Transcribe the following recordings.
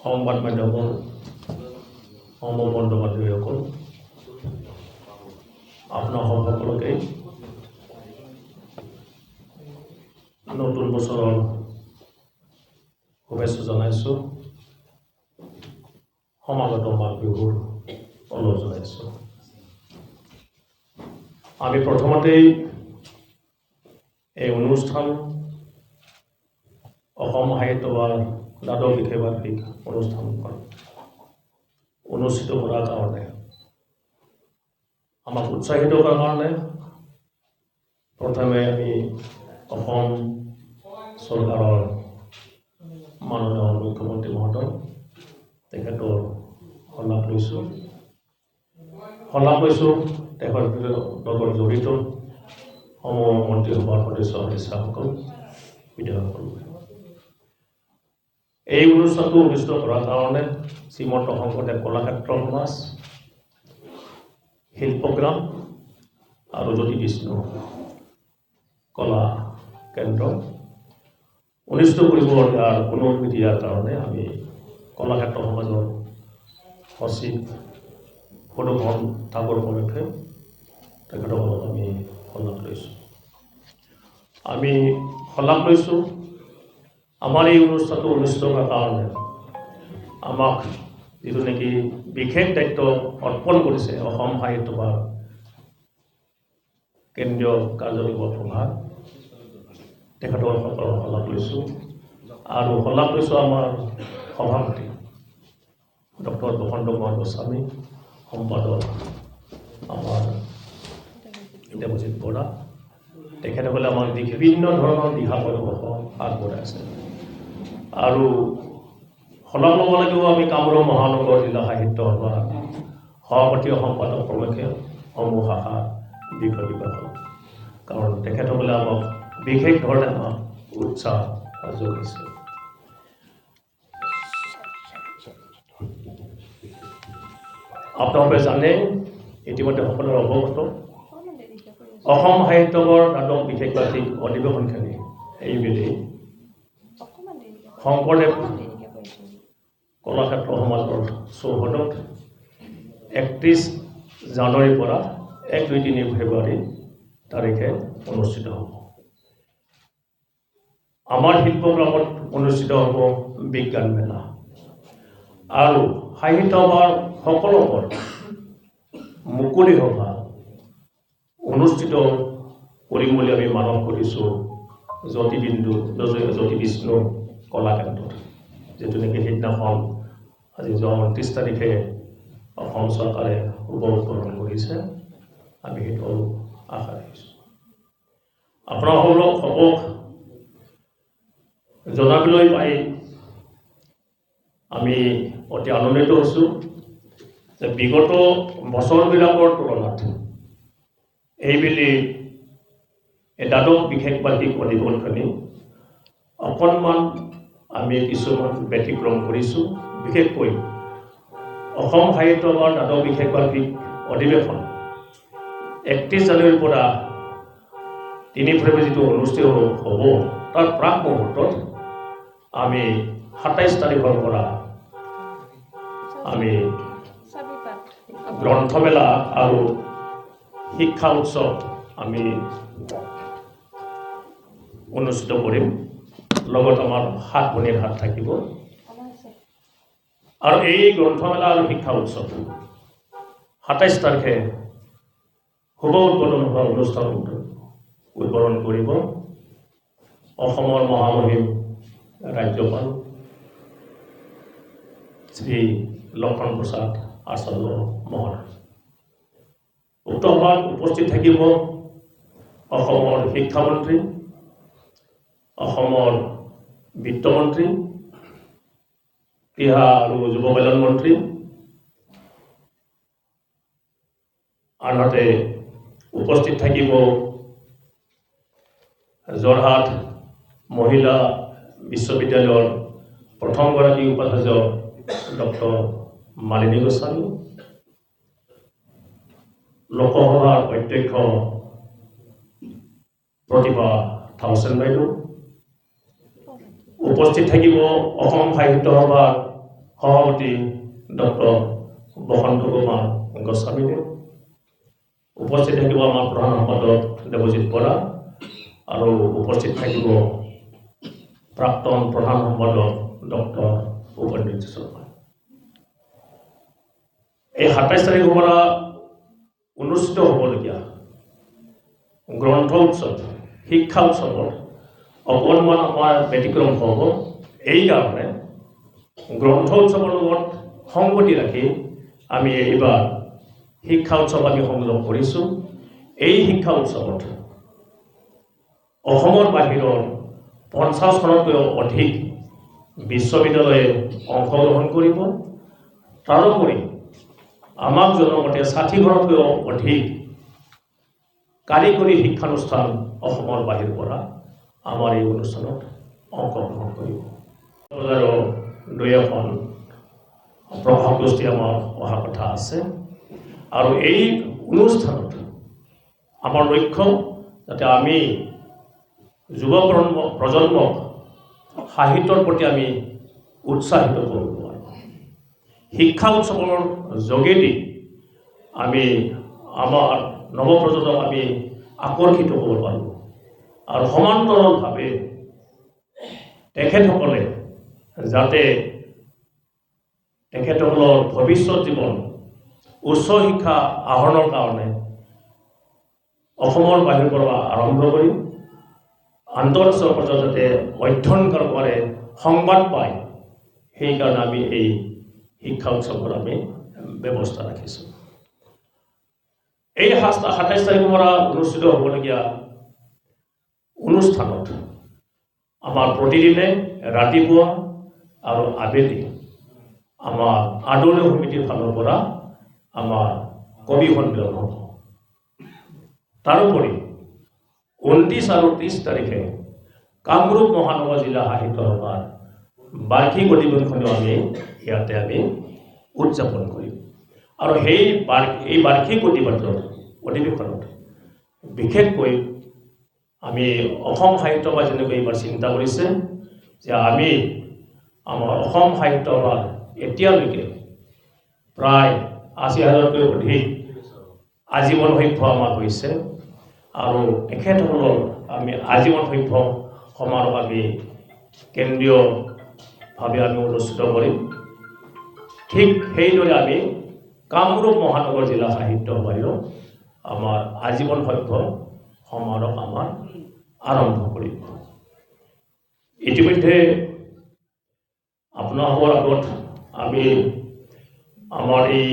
সংবাদ মাধ্যমৰ সমবন্ধ বাতৰিসকল আপোনাৰ সকলোকে নতুন বছৰৰ শুভেচ্ছা জনাইছোঁ। সমাগত মাঘ বিহুৰ অনুৰোধ জনাইছোঁ। আমি প্ৰথমতেই এই অনুষ্ঠান অসম সাহিত্য সভাৰ দ্বাদশ বিশেষবাৰ্ষিক অনুষ্ঠানখন অনুষ্ঠিত কৰাৰ কাৰণে আমাক উৎসাহিত কৰাৰ কাৰণে প্ৰথমে আমি অসম চৰকাৰৰ মাননীয় মুখ্যমন্ত্ৰী মহোদয় তেখেতৰ শলাগ লৈছোঁ তেখেতৰ লগত জড়িত সমূহ মন্ত্ৰীসভাৰ সদস্য সদস্যসকল বিধায়কসকল। এই অনুষ্ঠানটো অনুষ্ঠিত কৰাৰ কাৰণে শ্ৰীমন্ত শংকৰদেৱ কলাক্ষেত্ৰ সমাজ, শিল্পগ্ৰাম আৰু জ্যোতি বিষ্ণু কলা কেন্দ্ৰ অনুষ্ঠিত কৰিব অনুমতি দিয়াৰ কাৰণে আমি কলাক্ষেত্ৰ সমাজৰ সচিব সদুমন ঠাকুৰ উপলক্ষে তেখেতসকলক আমি শলাগ লৈছোঁ। আমাৰ এই অনুষ্ঠানটো অনুষ্ঠিত কৰাৰ কাৰণে আমাক যিটো নেকি বিশেষ দায়িত্ব অৰ্পণ কৰিছে অসম সাহিত্য সভাৰ কেন্দ্ৰীয় কাৰ্যবাহী প্ৰভাৰ তেখেতসকলক শলাগ লৈছোঁ। আৰু শলাগ লৈছোঁ আমাৰ সভাপতি ডক্টৰ বসন্ত কুমাৰ গোস্বামী, সম্পাদক আমাৰ দেৱজিৎ বৰা, তেখেতসকলে আমাক বিভিন্ন ধৰণৰ দিহা পৰামৰ্শ আগবঢ়াইছে। আৰু শলাগ ল'ব লাগিব আমি কামৰূপ মহানগৰ জিলা সাহিত্য সভাৰ সভাপতি সম্পাদক প্ৰমুখ্যে সমূহ শাখা বিষয় বিভাগৰ, কাৰণ তেখেতসকলে আমাক বিশেষ ধৰণে আমাক উৎসাহ যোগাইছে। আপোনালোকে জানে ইতিমধ্যে সকলোৰে অৱগত অসম সাহিত্য সভাৰ দ্বাদশ বিশেষবাৰ্ষিক অধিৱেশনখিনি এইবেলি শংকৰদেৱ কলাক্ষেত্ৰ সমাজৰ চৌহদত 31 জানুৱাৰীৰ পৰা 1-2-3 ফেব্ৰুৱাৰী তাৰিখে অনুষ্ঠিত হ'ব। আমাৰ শিল্পগ্ৰামত অনুষ্ঠিত হ'ব বিজ্ঞান মেলা আৰু সাহিত্য সভাৰ সকলোবোৰ মুকলি সভা অনুষ্ঠিত কৰিম বুলি আমি মানস কৰিছোঁ জ্যোতি বিষ্ণু কলাকেন্দ্ৰত, যিটো নেকি সেইদিনাখন আজি 29 তাৰিখে অসম চৰকাৰে শুভ উদ্বোধন কৰিছে। আমি সেইটো আশা ৰাখিছোঁ। আপোনালোকক জনাবলৈ পাই আমি অতি আনন্দিত হৈছোঁ যে বিগত বছৰবিলাকৰ তুলনাত এইবেলি দ্বাদশ বিশেষবাৰ্ষিক অধিৱেশনখিনি অকণমান আমি কিছুমান ব্যতিক্ৰম কৰিছোঁ। বিশেষকৈ অসম সাহিত্য সভাৰ দ্বাদশ বিশেষবাৰ্ষিক অধিৱেশন 31 জানুৱাৰীৰ পৰা 3 ফেব্ৰুৱাৰী যিটো অনুষ্ঠিত হ'ব তাৰ প্ৰাক মুহূৰ্তত আমি 27 তাৰিখৰ পৰা আমি গ্ৰন্থমেলা আৰু শিক্ষা উৎসৱ আমি অনুষ্ঠিত কৰিম। লগত আমাৰ 7 ভনীৰ হাত থাকিব। আৰু এই গ্ৰন্থমেলা আৰু শিক্ষা উৎসৱ 27 তাৰিখে শুভ উদ্বোধন হোৱা অনুষ্ঠান উদ্বোধন কৰিব অসমৰ মহামহিম ৰাজ্যপাল শ্ৰী লক্ষণ প্ৰসাদ আচাৰ্য মহোদয়। উক্ত সভাত উপস্থিত থাকিব অসমৰ শিক্ষামন্ত্ৰী, অসমৰ বিত্তমন্ত্ৰী, ক্ৰীড়া আৰু যুৱ কল্যাণ মন্ত্ৰী, আনহাতে উপস্থিত থাকিব যোৰহাট মহিলা বিশ্ববিদ্যালয়ৰ প্ৰথমগৰাকী উপাচাৰ্য ডক্টৰ মালিনী গোস্বামী, লোকসভাৰ অধ্যক্ষ প্ৰতিভা থাউচেন বাইদেউ, উপস্থিত থাকিব অসম সাহিত্য সভাৰ সভাপতি ডক্টৰ বসন্ত কুমাৰ গোস্বামী, উপস্থিত থাকিব আমাৰ প্ৰধান সম্পাদক দেৱজিৎ বৰা আৰু উপস্থিত থাকিব প্ৰাক্তন প্ৰধান সম্পাদক ডক্টৰ উপেন্দ্ৰজিৎ শৰ্মা। এই 27 তাৰিখৰ পৰা অনুষ্ঠিত হ'বলগীয়া গ্ৰন্থ উৎসৱ, শিক্ষা উৎসৱৰ অকণমান আমাৰ ব্যতিক্ৰম হ'ব। এইকাৰণে গ্ৰন্থ উৎসৱৰ লগত সংগতি ৰাখি আমি এইবাৰ শিক্ষা উৎসৱ আমি সংযোগ কৰিছোঁ। এই শিক্ষা উৎসৱত অসমৰ বাহিৰৰ 50খনতকৈও অধিক বিশ্ববিদ্যালয়ে অংশগ্ৰহণ কৰিব। তাৰোপৰি আমাক জনমতে 60খনতকৈও অধিক কাৰিকৰী শিক্ষানুষ্ঠান অসমৰ বাহিৰৰ পৰা আমাৰ এই অনুষ্ঠানত অংশগ্ৰহণ কৰিব। বজাৰৰ 2এখন প্ৰভাৱ গোষ্ঠী আমাৰ অহা কথা আছে আৰু এই অনুষ্ঠানত আমাৰ লক্ষ্য যাতে আমি যুৱ প্ৰজন্মক সাহিত্যৰ প্ৰতি আমি উৎসাহিত কৰিব পাৰোঁ। শিক্ষা উৎসৱৰ যোগেদি আমি আমাৰ নৱপ্ৰজন্মক আমি আকৰ্ষিত কৰিব পাৰোঁ আৰু সমান্তৰালভাৱে তেখেতসকলে যাতে তেখেতসকলৰ ভৱিষ্যত জীৱন উচ্চ শিক্ষা আহৰণৰ কাৰণে অসমৰ বাহিৰৰ পৰা আৰম্ভ কৰি আন্তঃৰাষ্ট্ৰীয় পৰ্যায়ত যাতে অধ্যয়ন কৰে, সংবাদ পায়, সেইকাৰণে আমি এই শিক্ষা উৎসৱৰ আমি ব্যৱস্থা ৰাখিছোঁ। এই 27 তাৰিখৰ পৰা অনুষ্ঠিত হ'বলগীয়া অনুষ্ঠানত আমাৰ প্ৰতিদিনে ৰাতিপুৱা আৰু আবেলি আমাৰ আদৰণি সমিতিৰ ফালৰ পৰা আমাৰ কবি সন্মিলন হ'ব। তাৰোপৰি 29 আৰু 30 তাৰিখে কামৰূপ মহানগৰ জিলা সাহিত্য সভাৰ বাৰ্ষিক অধিৱেশনো আমি ইয়াতে আমি উদযাপন কৰিম আৰু এই বাৰ্ষিক অধিৱেশনত বিশেষকৈ আমি অসম সাহিত্য সভা যেনেকৈ এইবাৰ চিন্তা কৰিছে যে আমি আমাৰ অসম সাহিত্য সভাৰ এতিয়ালৈকে প্ৰায় 80,000তকৈ অধিক আজীৱন সভ্য আমাৰ হৈছে আৰু তেখেতসকলৰ আমি আজীৱন সভ্য সমাৰোহ আমি কেন্দ্ৰীয়ভাৱে আমি অনুষ্ঠিত কৰিম। ঠিক সেইদৰে আমি কামৰূপ মহানগৰ জিলা সাহিত্য সভায়ো আমাৰ আজীৱন সভ্য সমাৰোহ আমাৰ আৰম্ভ কৰিব। ইতিমধ্যে আপোনালোকৰ আগত আমি আমাৰ এই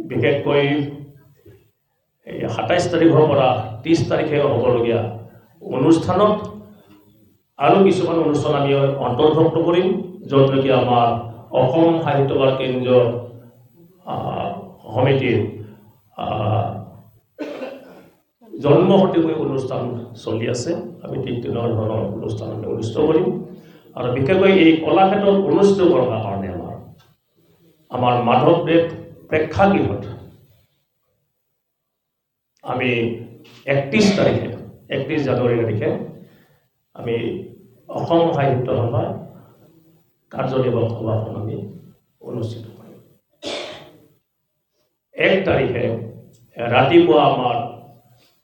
বিশেষকৈ 27 তাৰিখৰ পৰা 30 তাৰিখে হ'বলগীয়া অনুষ্ঠানত আৰু কিছুমান অনুষ্ঠান আমি অন্তৰ্ভুক্ত কৰিম, য'ত নেকি আমাৰ অসম সাহিত্য সভাৰ কেন্দ্ৰীয় সমিতিৰ জন্ম শতিকৈ অনুষ্ঠান চলি আছে। আমি ঠিক তেনেধৰণৰ অনুষ্ঠান আমি অনুষ্ঠিত কৰিম আৰু বিশেষকৈ এই কলাক্ষেত্ৰত অনুষ্ঠিত কৰাৰ কাৰণে আমাৰ মাধৱদেৱ প্ৰেক্ষাগৃহত আমি 31 জানুৱাৰী তাৰিখে আমি অসম সাহিত্য সভাৰ কাৰ্যনিৰ্বাহক সভাখন আমি অনুষ্ঠিত কৰিম। 1 তাৰিখে ৰাতিপুৱা আমাৰ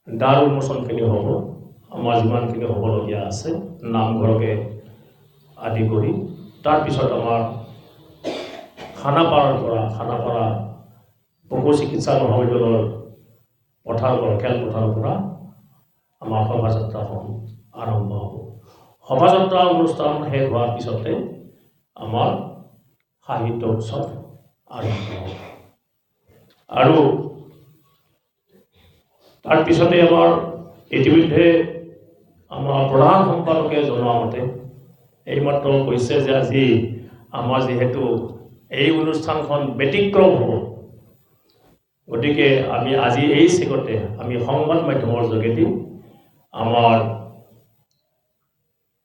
দ্বাৰ উন্মোচনখিনি হ'ব। আমাৰ যিমানখিনি হ'বলগীয়া আছে নামঘৰকে আদি কৰি, তাৰপিছত আমাৰ খানাপাৰা পশু চিকিৎসা মহাবিদ্যালয়ৰ খেলপথাৰৰ পৰা আমাৰ শোভাযাত্ৰাখন আৰম্ভ হ'ব। শোভাযাত্ৰা অনুষ্ঠান শেষ হোৱাৰ পিছতে আমাৰ সাহিত্য উৎসৱ আৰম্ভ হ'ব আৰু তাৰপিছতে আমাৰ ইতিমধ্যে আমাৰ প্ৰধান সম্পাদকে জনোৱা মতে এইমাত্ৰ কৈছে যে আজি আমাৰ যিহেতু এই অনুষ্ঠানখন ব্যতিক্ৰম হ'ব, গতিকে আমি আজি এই চেগতে আমি সংবাদ মাধ্যমৰ যোগেদি আমাৰ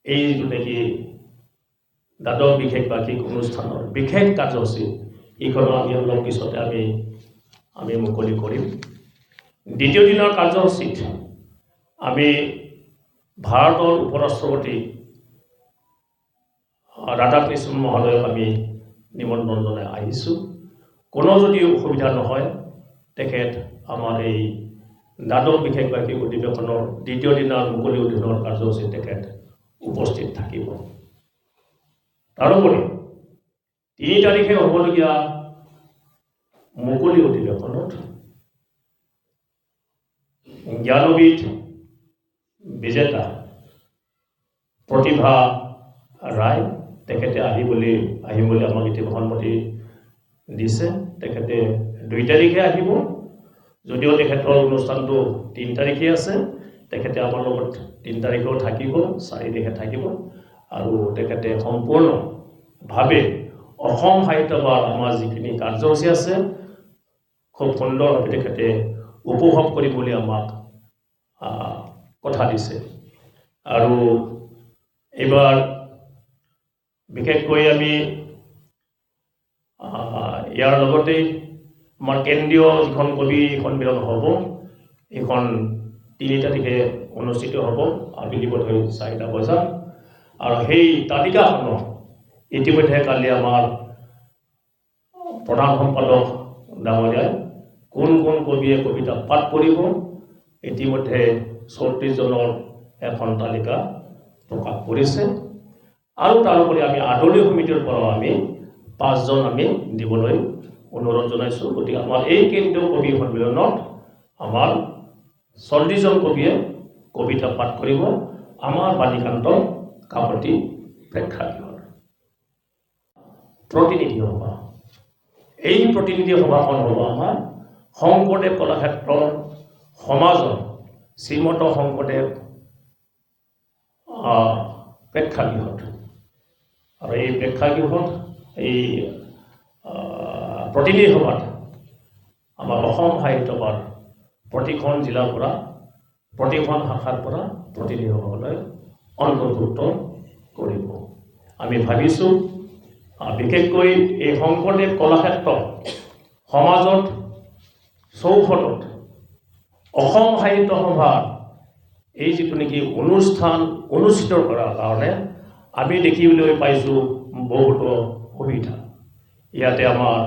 এই যিটো নেকি দ্বাদশ বিশেষ বাৰ্ষিক অনুষ্ঠানৰ বিশেষ কাৰ্যসূচী এইখনো আমি অলপ পিছতে আমি মুকলি কৰিম। দ্বিতীয় দিনৰ কাৰ্যসূচীত আমি ভাৰতৰ উপৰাষ্ট্ৰপতি ৰাধাকৃষ্ণন মহোদয়ক আমি নিমন্ত্ৰণ জনাই আহিছোঁ। কোনো যদি অসুবিধা নহয় তেখেত আমাৰ এই দ্বাদশ বিশেষ বাৰ্ষিক অধিৱেশনৰ দ্বিতীয় দিনৰ মুকলি উদ্বোধনৰ কাৰ্যসূচীত তেখেত উপস্থিত থাকিব। তাৰোপৰি 3 তাৰিখে হ'বলগীয়া মুকলি অধিৱেশনত জ্ঞানপীঠ বিজেতা প্ৰতিভা ৰায় তেখেতে আহিম বুলি আমাক এতিয়া সন্মতি দিছে। তেখেতে 2 তাৰিখে আহিব, যদিও তেখেতৰ অনুষ্ঠানটো 3 তাৰিখে আছে। তেখেতে আমাৰ লগত 3 তাৰিখেও থাকিব, 4 তাৰিখে থাকিব আৰু তেখেতে সম্পূৰ্ণভাৱে অসম সাহিত্য সভাৰ আমাৰ যিখিনি কাৰ্যসূচী আছে খুব সুন্দৰভাৱে তেখেতে উপভোগ কৰিম বুলি আমাক কথা দিছে। আৰু এইবাৰ বিশেষকৈ আমি ইয়াৰ লগতেই আমাৰ কেন্দ্ৰীয় যিখন কবি সন্মিলন হ'ব, এইখন 3 তাৰিখে অনুষ্ঠিত হ'ব আবেলি বোধহয় 4টা বজাত। আৰু সেই তালিকাখনত ইতিমধ্যে কালি আমাৰ প্ৰধান সম্পাদক ডাঙৰীয়াই কোন কোন কবিয়ে কবিতা পাঠ কৰিব ইতিমধ্যে 34 জনৰ এখন তালিকা প্ৰকাশ কৰিছে। আৰু তাৰোপৰি আমি আদৰণি সমিতিৰ পৰাও আমি 5 জন আমি দিবলৈ অনুৰোধ জনাইছোঁ। গতিকে আমাৰ এই কেন্দ্ৰীয় কবি সন্মিলনত আমাৰ 40 জন কবিয়ে কবিতা পাঠ কৰিব আমাৰ বাণীকান্ত কাকতি প্ৰেক্ষাগৃহত। প্ৰতিনিধি সভা, এই প্ৰতিনিধি সভাখন হ'ব আমাৰ শংকৰদেৱ কলাক্ষেত্ৰৰ সমাজৰ শ্ৰীমন্ত শংকৰদেৱ প্ৰেক্ষাগৃহত। আৰু এই প্ৰেক্ষাগৃহত এই প্ৰতিনিধি সভাত আমাৰ অসম সাহিত্য সভাৰ প্ৰতিখন জিলাৰ পৰা প্ৰতিখন শাখাৰ পৰা প্ৰতিনিধিসকলে অন্তৰ্ভুক্ত কৰিব। আমি ভাবিছোঁ বিশেষকৈ এই শংকৰদেৱ কলাক্ষেত্ৰ সমাজত চৌহদত অসম সাহিত্য সভাৰ এই যিটো নেকি অনুষ্ঠান অনুষ্ঠিত কৰাৰ কাৰণে আমি দেখিবলৈ পাইছোঁ বহুতো সুবিধা। ইয়াতে আমাৰ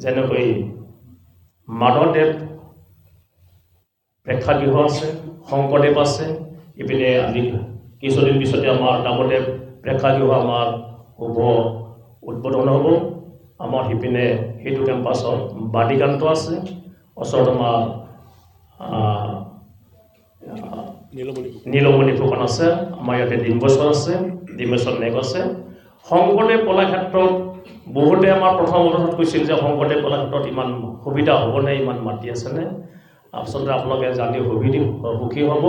যেনেকৈ মাধৱদেৱ প্ৰেক্ষাগৃহ আছে, শংকৰদেৱ আছে, ইপিনে আজি কিছুদিন পিছতে আমাৰ দামোদেৱ প্ৰেক্ষাগৃহ আমাৰ উদ্বোধন হ'ব। আমাৰ সিপিনে সেইটো কেম্পাছত বাণীকান্ত আছে, ওচৰত আমাৰ নীলমণি ফুকন আছে, আমাৰ ইয়াতে ডিম্বেশ্বৰ আছে, ডিম্বেশ্বৰ নেক আছে। শংকৰদেৱ কলাক্ষেত্ৰত বহুতে আমাৰ প্ৰথম অৱস্থাত কৈছিল যে শংকৰদেৱ কলাক্ষেত্ৰত ইমান সুবিধা হ'বনে, ইমান মাটি আছেনে। আচলতে আপোনালোকে জানি সুখী হ'ব।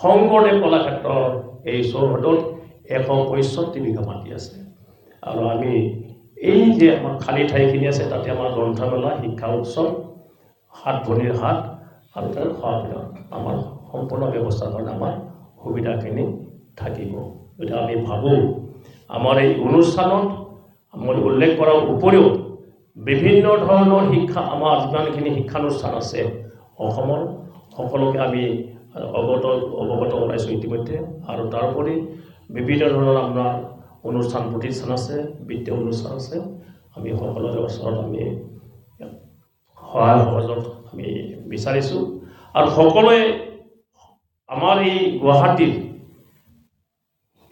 শংকৰদেৱ কলাক্ষেত্ৰৰ এই চৌহদত 165 বিঘা মাটি আছে। আৰু আমি এই যে আমাৰ খালী ঠাইখিনি আছে তাতে আমাৰ গ্ৰন্থমেলা, শিক্ষা উৎসৱ, 7 ভনীৰ হাট আৰু তাৰ খোৱা আমাৰ সম্পূৰ্ণ ব্যৱস্থাৰ কাৰণে আমাৰ সুবিধাখিনি থাকিব। গতিকে আমি ভাবোঁ আমাৰ এই অনুষ্ঠানত মই উল্লেখ কৰাৰ উপৰিও বিভিন্ন ধৰণৰ শিক্ষা আমাৰ যিমানখিনি শিক্ষানুষ্ঠান আছে অসমৰ সকলোকে আমি অৱগত কৰাইছোঁ ইতিমধ্যে। আৰু তাৰোপৰি বিভিন্ন ধৰণৰ আপোনাৰ অনুষ্ঠান প্ৰতিষ্ঠান আছে, বিত্তীয় অনুষ্ঠান আছে। আমি সকলোৰে ওচৰত আমি সহায় সহযোগ আমি বিচাৰিছোঁ। আৰু সকলোৱে আমাৰ এই গুৱাহাটীৰ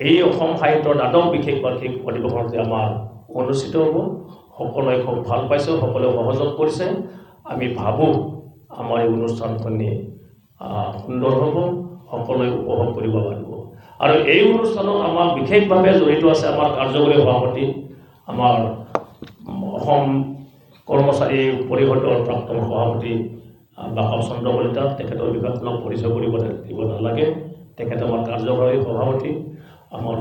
এই অসম সাহিত্যৰ দ্বাদশ বিশেষ বাৰ্ষিক অধিৱেশন যে আমাৰ অনুষ্ঠিত হ'ব, সকলোৱে খুব ভাল পাইছে, সকলোৱে সহযোগ কৰিছে। আমি ভাবোঁ আমাৰ এই অনুষ্ঠানখিনি সুন্দৰ হ'ব, সকলোৱে উপভোগ কৰিব পাৰিব। আৰু এই অনুষ্ঠানত আমাৰ বিশেষভাৱে জড়িত আছে আমাৰ কাৰ্যকৰী সভাপতি, আমাৰ অসম কৰ্মচাৰী পৰিষদৰ প্ৰাক্তন সভাপতি বাকৱ চন্দ্ৰ কলিতা। তেখেতৰ বিষয়ে আপোনাক পৰিচয় দিব নালাগে। তেখেত আমাৰ কাৰ্যকৰী সভাপতি, আমাৰ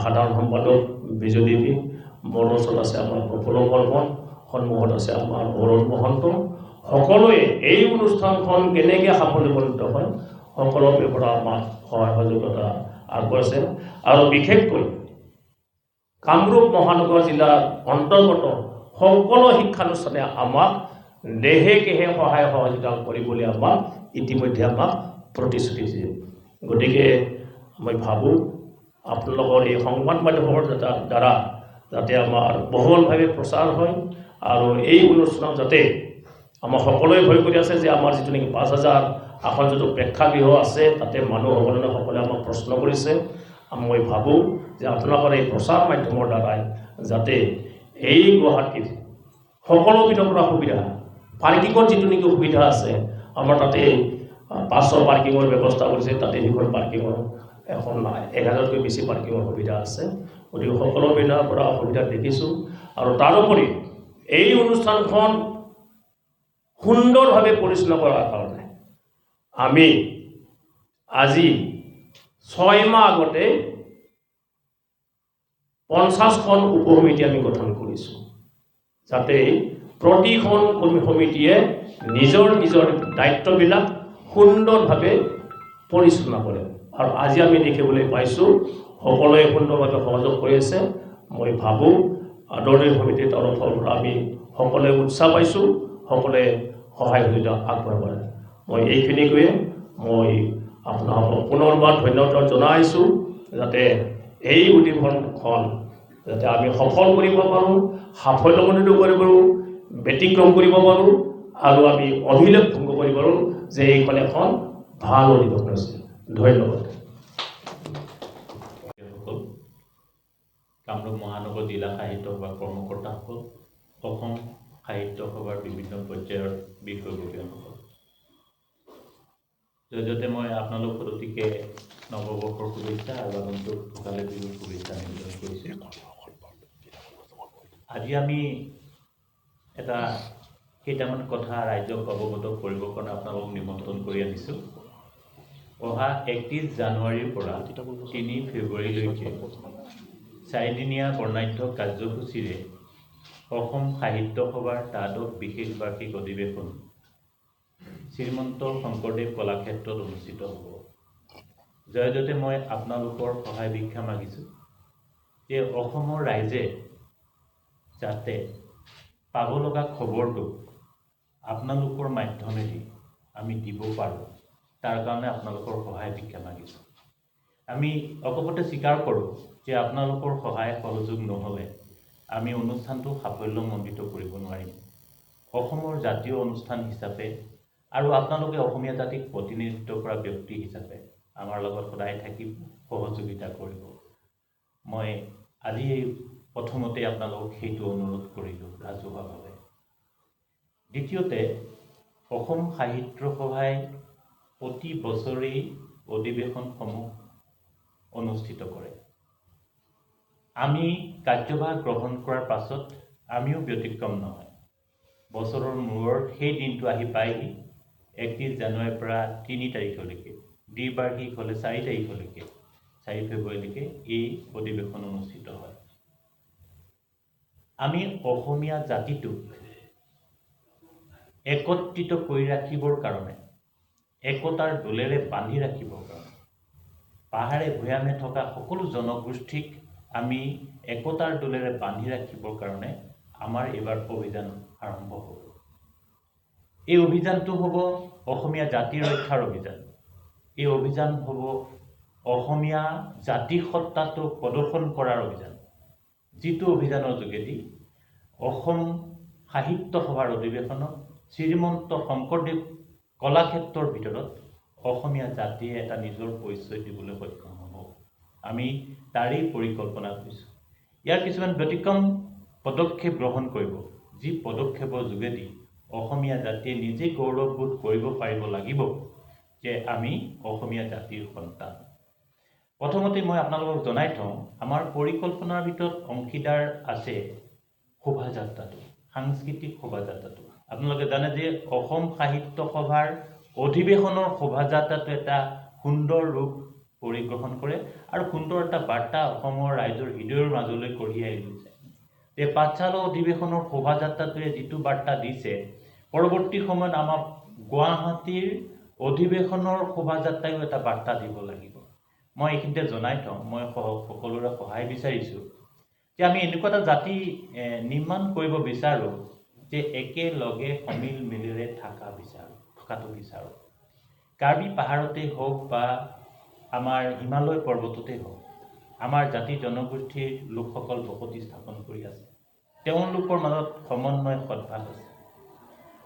সাধাৰণ সম্পাদক বিজয় দেৱী, মোৰ ওচৰত আছে আমাৰ প্ৰফুল্ল বৰ্মন, সন্মুখত আছে আমাৰ অৰুণ মহন্ত। সকলোৱে এই অনুষ্ঠানখন কেনেকৈ সাফল্যমণ্ডিত হয় সকলোৰে পৰা আমাৰ সহায় সহযোগিতা আগবঢ়াইছে। আৰু বিশেষকৈ কামৰূপ মহানগৰ জিলাৰ অন্তৰ্গত সকলো শিক্ষানুষ্ঠানে আমাক দেহে কেহে সহায় সহযোগিতা কৰিবলৈ আমাক ইতিমধ্যে আমাক প্ৰতিশ্ৰুতি দিয়ে। গতিকে মই ভাবোঁ আপোনালোকৰ এই সংবাদ মাধ্যমৰ দ্বাৰা যাতে আমাৰ বহুলভাৱে প্ৰচাৰ হয় আৰু এই অনুষ্ঠানত যাতে আমাৰ সকলোৱে ভয় কৰি আছে যে আমাৰ যিটো নেকি 5,000 আসন যিটো প্ৰেক্ষাগৃহ আছে তাতে সকলে আমাক প্ৰশ্ন কৰিছে। মই ভাবোঁ যে আপোনালোকৰ এই প্ৰচাৰ মাধ্যমৰ দ্বাৰাই যাতে এই গুৱাহাটীত সকলো বিধৰ সুবিধা পাৰ্কিঙৰ যিটো নেকি সুবিধা আছে আমাৰ তাতে 500 পাৰ্কিঙৰ ব্যৱস্থা কৰিছে, তাতে সেইখন পাৰ্কিঙৰ এখন 1000তকৈ বেছি পাৰ্কিঙৰ সুবিধা আছে। গতিকে সকলো বিধৰ পৰা সুবিধা দেখিছোঁ আৰু তাৰোপৰি এই অনুষ্ঠানখন সুন্দৰভাৱে পৰিচালনা কৰাৰ কাৰণে আমি আজি 6 মাহ আগতে 50খন উপসমিতি আমি গঠন কৰিছোঁ, যাতে প্ৰতিখন সমিতিয়ে নিজৰ নিজৰ দায়িত্ববিলাক সুন্দৰভাৱে পৰিচালনা কৰে। আৰু আজি আমি দেখিবলৈ পাইছোঁ সকলোৱে সুন্দৰভাৱে সহযোগ কৰি আছে। মই ভাবোঁ আদৰণীয় সমিতিৰ তৰফৰ পৰা আমি সকলোৱে উৎসাহ পাইছোঁ, সকলোৱে সহায় সহযোগিতা আগবঢ়াব। মই এইখিনি কৈয়ে মই আপোনালোকক পুনৰবাৰ ধন্যবাদ জনাইছোঁ, যাতে এই অধিৱেশনখন যাতে আমি সফল কৰিব পাৰোঁ, সাফল্যমণ্ডিত কৰিব পাৰোঁ, ব্যতিক্ৰম কৰিব পাৰোঁ আৰু আমি অভিলেখ ভংগ কৰিব পাৰোঁ যে এইখন এখন ভাল অধিৱেশন হৈছে। ধন্যবাদ। কামৰূপ মহানগৰ জিলা সাহিত্য সভাৰ কৰ্মকৰ্তাসকল, অসম সাহিত্য সভাৰ বিভিন্ন পৰ্যায়ৰ বিষয়ববীয়াসকল, জৰিয়তে মই আপোনালোকৰ অতিকে নৱবৰ্ষৰ শুভেচ্ছা আৰু আগন্তুক ভোগালী বিহুৰ শুভেচ্ছা নিবেদন কৰিছোঁ। আজি আমি কেইটামান কথা ৰাইজক অৱগত কৰিবৰ কাৰণে আপোনালোকক নিমন্ত্ৰণ কৰি আনিছোঁ। অহা 31 জানুৱাৰীৰ পৰা 3 ফেব্ৰুৱাৰীলৈকে 4দিনীয়া বৰ্ণাঢ্য কাৰ্যসূচীৰে অসম সাহিত্য সভাৰ দ্বাদশ বিশেষ বাৰ্ষিক অধিৱেশন শ্ৰীমন্ত শংকৰদেৱ কলাক্ষেত্ৰত অনুষ্ঠিত হ'ব। জয়তে মই আপোনালোকৰ সহায় ভিক্ষা মাগিছোঁ যে অসমৰ ৰাইজে যাতে পাব লগা খবৰটো আপোনালোকৰ মাধ্যমেদি আমি দিব পাৰোঁ, তাৰ কাৰণে আপোনালোকৰ সহায় ভিক্ষা মাগিছোঁ। আমি অকপতে স্বীকাৰ কৰোঁ যে আপোনালোকৰ সহায় সহযোগ নহ'লে আমি অনুষ্ঠানটো সাফল্যমণ্ডিত কৰিব নোৱাৰিম। অসমৰ জাতীয় অনুষ্ঠান হিচাপে আৰু আপোনালোকে অসমীয়া জাতিক প্ৰতিনিধিত্ব কৰা ব্যক্তি হিচাপে আমাৰ লগত সদায় থাকি সহযোগিতা কৰিব। মই আজি প্ৰথমতে আপোনালোকক সেইটো অনুৰোধ কৰিলোঁ ৰাজহুৱাভাৱে। দ্বিতীয়তে, অসম সাহিত্য সভাই প্ৰতি বছৰেই অধিৱেশনসমূহ অনুষ্ঠিত কৰে। আমি কাৰ্যভাৰ গ্ৰহণ কৰাৰ পাছত আমিও ব্যতিক্ৰম নহয়। বছৰৰ মূৰত সেই দিনটো আহি পায়হি 31 জানুৱাৰীৰ পৰা 3 তাৰিখলৈকে, দ্বিবাৰ্ষিক হ'লে 4 তাৰিখলৈকে, 4 ফেব্ৰুৱাৰীলৈকে এই অধিৱেশন অনুষ্ঠিত হয়। আমি অসমীয়া জাতিটোক একত্ৰিত কৰি ৰাখিবৰ কাৰণে, একতাৰ দোলেৰে বান্ধি ৰাখিবৰ কাৰণে, পাহাৰে ভৈয়ামে থকা সকলো জনগোষ্ঠীক আমি একতাৰ দোলেৰে বান্ধি ৰাখিবৰ কাৰণে আমাৰ এইবাৰ অভিযান আৰম্ভ হ'ব। এই অভিযানটো হ'ব অসমীয়া জাতিৰ ৰক্ষাৰ অভিযান। এই অভিযান হ'ব অসমীয়া জাতিসত্তাটো প্ৰদৰ্শন কৰাৰ অভিযান, যিটো অভিযানৰ যোগেদি অসম সাহিত্য সভাৰ অধিৱেশনত শ্ৰীমন্ত শংকৰদেৱ কলাক্ষেত্ৰৰ ভিতৰত অসমীয়া জাতিয়ে এটা নিজৰ পৰিচয় দিবলৈ সক্ষম হ'ব। আমি তাৰেই পৰিকল্পনা কৰিছোঁ। ইয়াৰ কিছুমান ব্যতিক্ৰম পদক্ষেপ গ্ৰহণ কৰিব, যি পদক্ষেপৰ যোগেদি অসমীয়া জাতিয়ে নিজে গৌৰৱবোধ কৰিব পাৰিব লাগিব যে আমি অসমীয়া জাতিৰ সন্তান। প্ৰথমতে মই আপোনালোকক জনাই থওঁ, আমাৰ পৰিকল্পনাৰ ভিতৰত অংশীদাৰ আছে শোভাযাত্ৰাটো, সাংস্কৃতিক শোভাযাত্ৰাটো। আপোনালোকে জানে যে অসম সাহিত্য সভাৰ অধিৱেশনৰ শোভাযাত্ৰাটো এটা সুন্দৰ ৰূপ পৰিগ্ৰহণ কৰে আৰু সুন্দৰ এটা বাৰ্তা অসমৰ ৰাইজৰ হৃদয়ৰ মাজলৈ কঢ়িয়াই লৈছে। এই পাঠশালা অধিৱেশনৰ শোভাযাত্ৰাটোৱে যিটো বাৰ্তা দিছে, পৰৱৰ্তী সময়ত আমাৰ গুৱাহাটীৰ অধিৱেশনৰ শোভাযাত্ৰায়ো এটা বাৰ্তা দিব লাগিব। মই এইখিনিতে জনাই থওঁ, মই সকলোৰে সহায় বিচাৰিছোঁ যে আমি এনেকুৱা এটা জাতি নিৰ্মাণ কৰিব বিচাৰোঁ যে একেলগে সমিল মিলেৰে থকাটো বিচাৰোঁ। কাৰ্বি পাহাৰতেই হওক বা আমাৰ হিমালয় পৰ্বততেই হওক, আমাৰ জাতি জনগোষ্ঠীৰ লোকসকল বসতি স্থাপন কৰি আছে। তেওঁলোকৰ মাজত সমন্বয় সদ্ভাৱ আছে।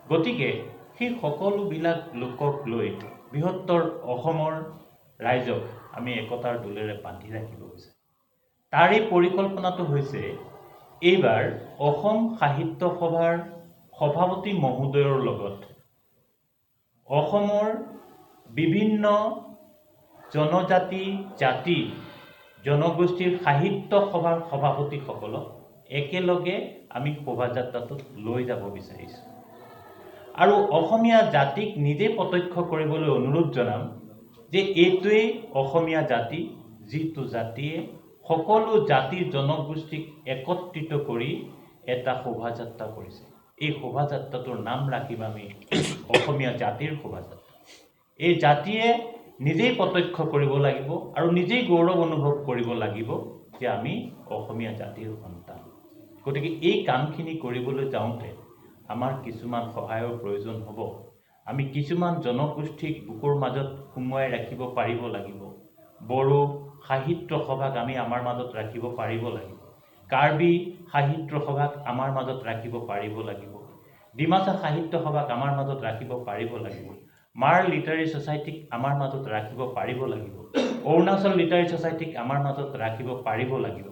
গতিকে সেই সকলোবিলাক লোকক লৈ বৃহত্তৰ অসমৰ ৰাইজক আমি একতাৰ দোলেৰে বান্ধি ৰাখিব বিচাৰোঁ। তাৰে পৰিকল্পনাটো হৈছে এইবাৰ অসম সাহিত্য সভাৰ সভাপতি মহোদয়ৰ লগত অসমৰ বিভিন্ন জনজাতি জাতি জনগোষ্ঠীৰ সাহিত্য সভাৰ সভাপতিসকলক একেলগে আমি শোভাযাত্ৰাটোত লৈ যাব বিচাৰিছোঁ। আৰু অসমীয়া জাতিক নিজে প্ৰত্যক্ষ কৰিবলৈ অনুৰোধ জনাম যে এইটোৱেই অসমীয়া জাতি, যিটো জাতিয়ে সকলো জাতি জনগোষ্ঠীক একত্ৰিত কৰি এটা শোভাযাত্ৰা কৰিছে। এই শোভাযাত্ৰাটোৰ নাম ৰাখিম আমি অসমীয়া জাতিৰ শোভাযাত্ৰা। এই জাতিয়ে নিজেই প্ৰত্যক্ষ কৰিব লাগিব আৰু নিজেই গৌৰৱ অনুভৱ কৰিব লাগিব যে আমি অসমীয়া জাতিৰ সন্তান। গতিকে এই কামখিনি কৰিবলৈ যাওঁতে আমাৰ কিছুমান সহায়ৰ প্ৰয়োজন হ'ব। আমি কিছুমান জনগোষ্ঠীক বুকুৰ মাজত সুমুৱাই ৰাখিব পাৰিব লাগিব। বড়ো সাহিত্য সভাক আমি আমাৰ মাজত ৰাখিব পাৰিব লাগিব। কাৰ্বি সাহিত্য সভাক আমাৰ মাজত ৰাখিব পাৰিব লাগিব। ডিমাচা সাহিত্য সভাক আমাৰ মাজত ৰাখিব পাৰিব লাগিব। মাৰ লিটাৰী ছ'চাইটিক আমাৰ মাজত ৰাখিব পাৰিব লাগিব। অৰুণাচল লিটাৰী ছ'চাইটিক আমাৰ মাজত ৰাখিব পাৰিব লাগিব।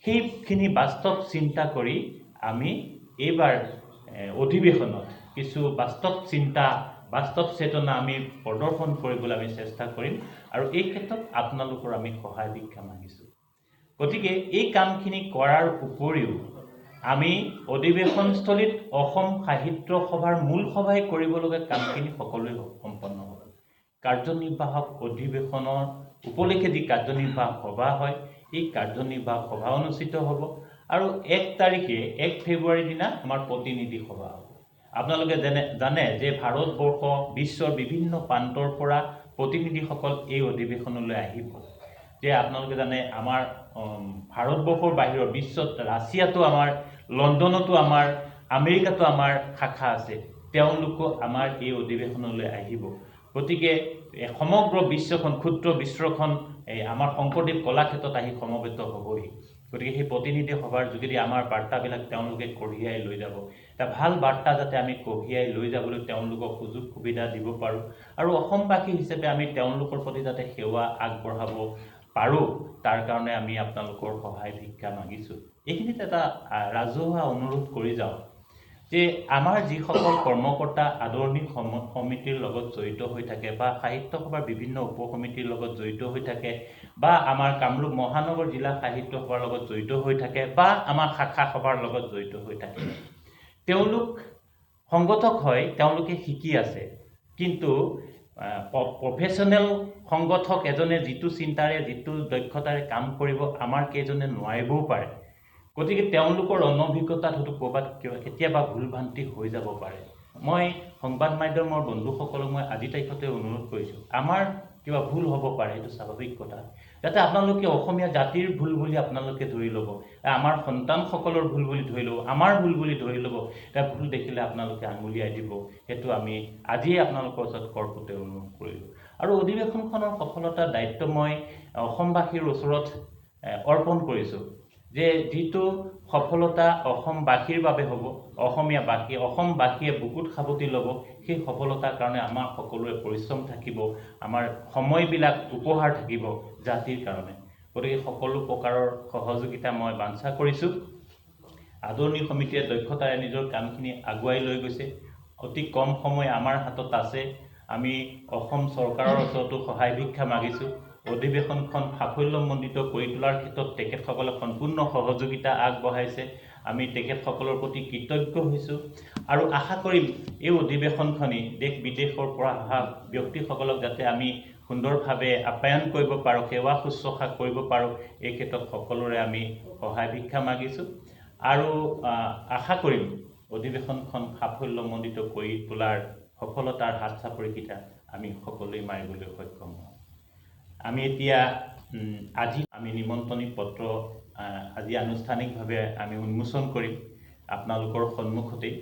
সেইখিনি বাস্তৱ চিন্তা কৰি আমি এইবাৰ অধিৱেশনত কিছু বাস্তৱ চিন্তা বাস্তৱ চেতনা আমি প্ৰদৰ্শন কৰিবলৈ আমি চেষ্টা কৰিম আৰু এই ক্ষেত্ৰত আপোনালোকৰ আমি সহায় ভিক্ষা মাগিছোঁ। গতিকে এই কামখিনি কৰাৰ উপৰিও আমি অধিৱেশনস্থলীত অসম সাহিত্য সভাৰ মূল সভাই কৰিবলগীয়া কামখিনি সকলোৱে সম্পন্ন হ'ব। কাৰ্যনিৰ্বাহক অধিৱেশনৰ উপলক্ষে যি কাৰ্যনিৰ্বাহক সভা হয়, এই কাৰ্যনিৰ্বাহক সভা অনুষ্ঠিত হ'ব আৰু 1 তাৰিখে 1 ফেব্ৰুৱাৰীৰ দিনা আমাৰ প্ৰতিনিধি সভা হ'ব। আপোনালোকে জানে যে ভাৰতবৰ্ষ বিশ্বৰ বিভিন্ন প্ৰান্তৰ পৰা প্ৰতিনিধিসকল এই অধিৱেশনলৈ আহিব। যে আপোনালোকে জানে আমাৰ ভাৰতবৰ্ষৰ বাহিৰৰ বিশ্বত ৰাছিয়াতো আমাৰ, লণ্ডনতো আমাৰ, আমেৰিকাতো আমাৰ শাখা আছে। তেওঁলোকো আমাৰ এই অধিৱেশনলৈ আহিব। গতিকে সমগ্ৰ বিশ্বখন, ক্ষুদ্ৰ বিশ্বখন আমাৰ শংকৰদেৱ কলাক্ষেত্ৰত আহি সমবেত হ'বহি। গতিকে সেই প্ৰতিনিধি সভাৰ যোগেদি আমাৰ বাৰ্তাবিলাক তেওঁলোকে কঢ়িয়াই লৈ যাব। এটা ভাল বাৰ্তা যাতে আমি কঢ়িয়াই লৈ যাবলৈ তেওঁলোকক সুযোগ সুবিধা দিব পাৰোঁ আৰু অসমবাসী হিচাপে আমি তেওঁলোকৰ প্ৰতি যাতে সেৱা আগবঢ়াব পাৰোঁ, তাৰ কাৰণে আমি আপোনালোকৰ সহায় ভিক্ষা মাগিছোঁ। এইখিনিত এটা ৰাজহুৱা অনুৰোধ কৰি যাওঁ যে আমাৰ যিসকল কৰ্মকৰ্তা আদৰণি সমিতিৰ লগত জড়িত হৈ থাকে বা সাহিত্য সভাৰ বিভিন্ন উপসমিতিৰ লগত জড়িত হৈ থাকে বা আমাৰ কামৰূপ মহানগৰ জিলা সাহিত্য সভাৰ লগত জড়িত হৈ থাকে বা আমাৰ শাখা সভাৰ লগত জড়িত হৈ থাকে, তেওঁলোক সংগঠক হয়, তেওঁলোকে শিকি আছে। কিন্তু প্ৰফেশ্যনেল সংগঠক এজনে যিটো চিন্তাৰে যিটো দক্ষতাৰে কাম কৰিব আমাৰ কেইজনে নোৱাৰিবও পাৰে। গতিকে তেওঁলোকৰ অনভিজ্ঞতাত হয়তো ক'ৰবাত কেতিয়াবা ভুলভ্ৰান্তি হৈ যাব পাৰে। মই সংবাদ মাধ্যমৰ বন্ধুসকলক মই আজি তাৰিখতে অনুৰোধ কৰিছোঁ, আমাৰ কিবা ভুল হ'ব পাৰে, এইটো স্বাভাৱিক কথা। যাতে আপোনালোকে অসমীয়া জাতিৰ ভুল বুলি আপোনালোকে ধৰি ল'ব, আমাৰ সন্তানসকলৰ ভুল বুলি ধৰি ল'ব, আমাৰ ভুল বুলি ধৰি ল'ব। এটা ভুল দেখিলে আপোনালোকে আঙুলিয়াই দিব। সেইটো আমি আজিয়ে আপোনালোকৰ ওচৰত কৰপুতে অনুৰোধ কৰিলোঁ। আৰু অধিৱেশনখনৰ সফলতাৰ দায়িত্ব মই অসমবাসীৰ ওচৰত অৰ্পণ কৰিছোঁ যে যিটো সফলতা অসমবাসীৰ বাবে হ'ব, অসমবাসীয়ে বুকুত সাৱটি ল'ব, সেই সফলতাৰ কাৰণে আমাৰ সকলোৰে পৰিশ্ৰম থাকিব, আমাৰ সময়বিলাক উপহাৰ থাকিব জাতিৰ কাৰণে। গতিকে সকলো প্ৰকাৰৰ সহযোগিতা মই বাঞ্ছা কৰিছোঁ। আদৰণি সমিতিয়ে দক্ষতাৰে নিজৰ কামখিনি আগুৱাই লৈ গৈছে। অতি কম সময় আমাৰ হাতত আছে। আমি অসম চৰকাৰৰ ওচৰতো সহায় ভিক্ষা মাগিছোঁ। অধিৱেশনখন সাফল্যমণ্ডিত কৰি তোলাৰ ক্ষেত্ৰত তেখেতসকলে সম্পূৰ্ণ সহযোগিতা আগবঢ়াইছে। আমি তেখেতসকলৰ প্ৰতি কৃতজ্ঞ হৈছোঁ আৰু আশা কৰিম এই অধিৱেশনখনি দেশ বিদেশৰ পৰা অহা ব্যক্তিসকলক যাতে আমি সুন্দৰভাৱে আপ্যায়ন কৰিব পাৰোঁ, সেৱা শুশ্ৰূষা কৰিব পাৰোঁ, এই ক্ষেত্ৰত সকলোৰে আমি সহায় ভিক্ষা মাগিছোঁ আৰু আশা কৰিম অধিৱেশনখন সাফল্যমণ্ডিত কৰি তোলাৰ সফলতাৰ হাত চাপৰিকেইটা আমি সকলোৱে মাৰিবলৈ সক্ষম হওঁ। আমি এতিয়া আজি নিমন্ত্ৰণী পত্ৰ আজি আনুষ্ঠানিকভাৱে আমি উন্মোচন কৰিম আপোনালোকৰ সন্মুখতেই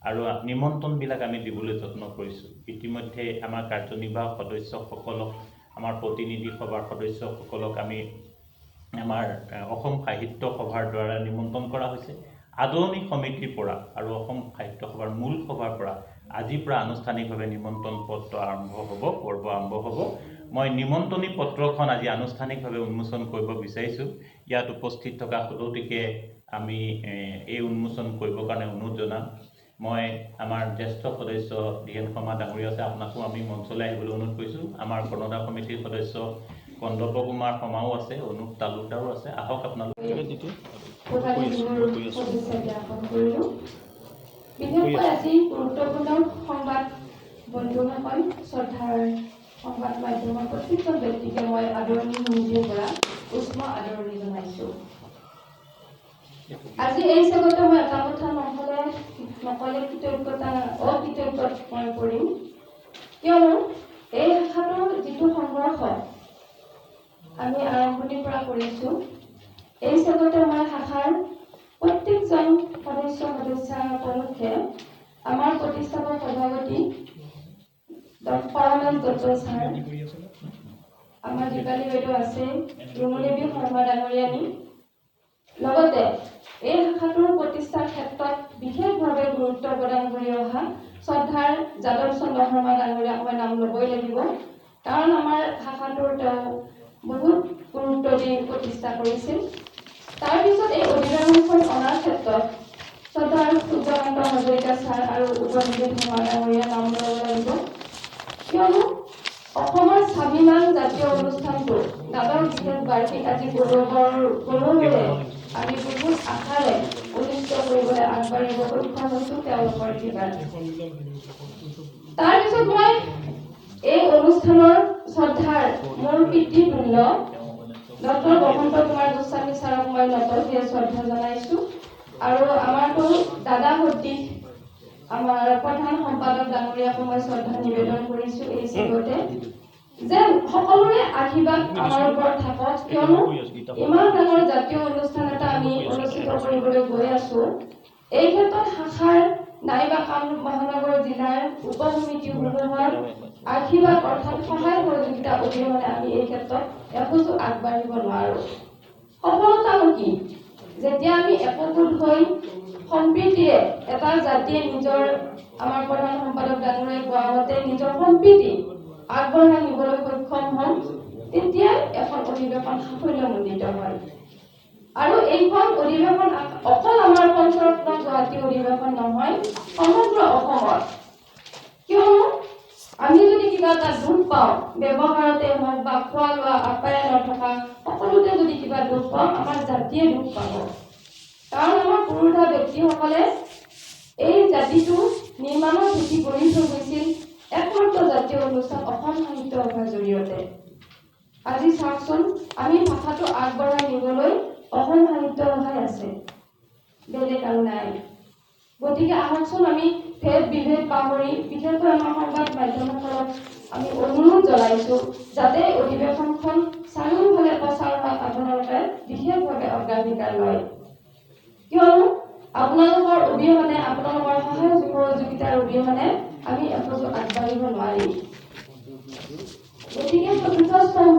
আৰু নিমন্ত্ৰণবিলাক আমি দিবলৈ যত্ন কৰিছোঁ। ইতিমধ্যে আমাৰ কাৰ্যনিৰ্বাহক সদস্যসকলক, আমাৰ প্ৰতিনিধি সভাৰ সদস্যসকলক আমি আমাৰ অসম সাহিত্য সভাৰ দ্বাৰা নিমন্ত্ৰণ কৰা হৈছে। আদৰণি সমিতিৰ পৰা আৰু অসম সাহিত্য সভাৰ মূল সভাৰ পৰা আজিৰ পৰা আনুষ্ঠানিকভাৱে নিমন্ত্ৰণ পত্ৰ পৰ্ব আৰম্ভ হ'ব। মই নিমন্ত্ৰণী পত্ৰখন আজি আনুষ্ঠানিকভাৱে উন্মোচন কৰিব বিচাৰিছোঁ। ইয়াত উপস্থিত থকা সকলোটিকে আমি এই উন্মোচন কৰিবৰ কাৰণে অনুৰোধ জনাম। মই আমাৰ জ্যেষ্ঠ সদস্য ধীৰেন শৰ্মা ডাঙৰীয়া আছে, আপোনাকো আমি মঞ্চলৈ আহিবলৈ অনুৰোধ কৰিছোঁ। আমাৰ কৰ্ণধাৰ সমিতিৰ সদস্য কন্দৰ্প কুমাৰ শৰ্মাও আছে, অনুপ তালুকদাৰো আছে। আহক আপোনালোক। বিশেষকৈ আজি গুৰুত্বপূৰ্ণ সংবাদ বন্ধুসকল, শ্ৰদ্ধাৰ সংবাদ মাধ্যমৰ প্ৰত্যেকজন ব্যক্তিকে মই আদৰণি সমিতিৰ পৰা উষ্ম আদৰণি জনাইছোঁ। আজি এই জগতে মই এটা কথা নকলে অকৃতজ্ঞত মই কৰিম, কিয়নো এই শাখাটোৰ যিটো সংঘৰ্ষ আমি আৰম্ভণিৰ পৰা কৰিছোঁ, এই জগতে মই শাখাৰ প্ৰত্যেকজন সদস্যা উপলক্ষে আমাৰ প্ৰতিষ্ঠাপক সভাপতি পৰমেশ দত্ত ছাৰ, আমাৰ দীপালী বাইদেউ আছে, ৰুমুদেৱী শৰ্মা ডাঙৰীয়ানী, লগতে এই শাখাটোৰ প্ৰতিষ্ঠাৰ ক্ষেত্ৰত বিশেষভাৱে গুৰুত্ব প্ৰদান কৰি অহা শ্ৰদ্ধাৰ যাদৱ চন্দ্ৰ শৰ্মা ডাঙৰীয়াক মই নাম ল'বই লাগিব, কাৰণ আমাৰ শাখাটোৰ তেওঁ বহুত গুৰুত্ব দি প্ৰতিষ্ঠা কৰিছিল। তাৰপিছত এই অধিৱেশনখন অনাৰ ক্ষেত্ৰত শ্ৰদ্ধাৰ সূৰ্যকান্ত হাজৰিকা ছাৰ আৰু উপনীতি শৰ্মা ডাঙৰীয়া নাম ল'ব লাগিব, কিয়নো অসমৰ স্বাভিমান জাতীয় অনুষ্ঠানটো দ্বাদশ বিশেষ বাৰ্ষিক আজি গৌৰৱেৰে আমি বহুত আশাৰে অনুষ্ঠিত কৰিবলৈ আগবাঢ়িব সক্ষম হৈছোঁ তেওঁলোকৰ কৃপাত। তাৰপিছত মই এই অনুষ্ঠানৰ শ্ৰদ্ধাৰ মোৰ পিতৃতুল্য ডক্টৰ বসন্ত কুমাৰ গোস্বামী ছাৰক মই নতশিৰে শ্ৰদ্ধা জনাইছোঁ, আৰু আমাৰতো দাদা সদৃশ আমাৰ প্ৰধান সম্পাদক ডাঙৰীয়াকো মই শ্ৰদ্ধা নিবেদন কৰিছোঁ এই জগতে, যে সকলোৰে আশীৰ্বাদ আমাৰ ওপৰত থাকক, কিয়নো ইমান ডাঙৰ জাতীয় অনুষ্ঠান এটা আমি অনুষ্ঠিত কৰিবলৈ গৈ আছো। এই ক্ষেত্ৰত শাখাৰ নাইবা কামৰূপ মহানগৰ জিলাৰ উপসমিতিসমূহৰ আশীৰ্বাদ অৰ্থাৎ সহায় সহযোগিতা অবিহনে আমি এই ক্ষেত্ৰত এখোজো আগবাঢ়িব নোৱাৰো। সফলতানো কি? যেতিয়া আমি একগোট হৈ সম্প্ৰীতিৰে এটা জাতিয়ে নিজৰ আমাৰ প্ৰধান সম্পাদক ডাঙৰীয়াই কোৱা মতে নিজৰ সম্প্ৰীতি আগবঢ়াই নিবলৈ সক্ষম হম, তেতিয়াই এখন অধিৱেশন সাফল্যমণ্ডিত হয়। আৰু এইখন অধিৱেশন অকল আমাৰ পঞ্চৰত্ন গুৱাহাটী অধিৱেশন নহয়, সমগ্ৰ অসমত। কিয়নো আমি যদি কিবা এটা দুখ পাওঁ, ব্যৱহাৰতে হওক বা খোৱা লোৱা আপ্যায়ন থকা সকলোতে যদি কিবা দুখ পাওঁ, আমাৰ জাতিয়ে দুখ পাব। কাৰণ আমাৰ পুৰুষা ব্যক্তিসকলে এই জাতিটো নিৰ্মাণৰ ভেটি গঢ়ি থৈ গৈছিল একমাত্ৰ জাতীয় অনুষ্ঠান অসম সাহিত্য সভাৰ জৰিয়তে। আজি চাওকচোন, আমি ভাষাটো আগবঢ়াই নিবলৈ অসম সাহিত্য সভাই আছে, বেলেগ আৰু নাই। গতিকে আহকচোন আমি ভেদ বিভেদ পাহৰি বিশেষকৈ আমাৰ সংবাদ মাধ্যমসকলক আমি অনুৰোধ জনাইছো, যাতে অধিৱেশনখন চাৰিওফালে প্ৰচাৰ হোৱাত আপোনালোকে বিশেষভাৱে অগ্ৰাধিকাৰ লয়, কিয়নো আপোনালোকৰ অবিহনে, আপোনালোকৰ সহায় সহযোগিতাৰ অবিহনে আমি এখোজো আগবাঢ়িব নোৱাৰিম। গতিকে চতুৰ্থ স্তম্ভ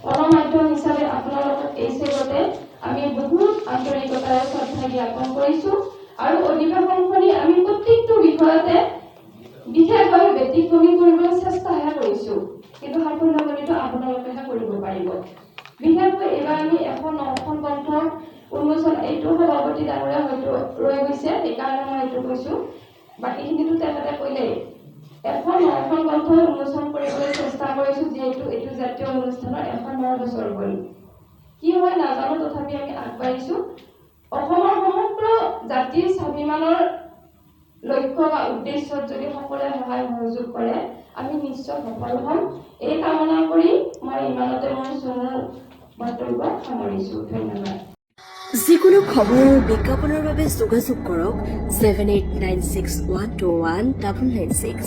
গণমাধ্যম হিচাপে আপোনালোকক এই চেগতে আমি বহুত আন্তৰিকতাৰে শ্ৰদ্ধা জ্ঞাপন কৰিছো, আৰু অধিৱেশনখনি আমি প্ৰত্যেকটো বিষয়তে বিশেষভাৱে ব্যতিক্ৰমী কৰিবলৈ চেষ্টাহে কৰিছো, কিন্তু সাফল্যমণ্ডিত আপোনালোকেহে কৰিব পাৰিব। বিশেষকৈ এইবাৰ আমি এখন গ্ৰন্থ উন্মোচন, এইটো সভাপতি ডাঙৰীয়া হয়তো ৰৈ গৈছে, সেইকাৰণে মই এইটো কৈছো, বাকীখিনিতো তেখেতে কৈলেই। এখন গ্ৰন্থ উন্মোচন কৰিবলৈ চেষ্টা কৰিছো, যিহেতু এইটো জাতীয় অনুষ্ঠানৰ 109 বছৰ হ'ল। কি হয় নাজানো, তথাপি আমি আগবাঢ়িছো। অসমৰ সমগ্ৰ জাতিৰ স্বাভিমানৰ লক্ষ্য বা উদ্দেশ্যত যদি সকলোৱে সহায় সহযোগ কৰে, আমি নিশ্চয় সফল হ'ম। এই কামনা কৰি মই ইমানতে মোৰ চমু বক্তব্য সামৰিছো। ধন্যবাদ। যিকোনো খবৰ আৰু বিজ্ঞাপনৰ বাবে যোগাযোগ কৰক 7896121996।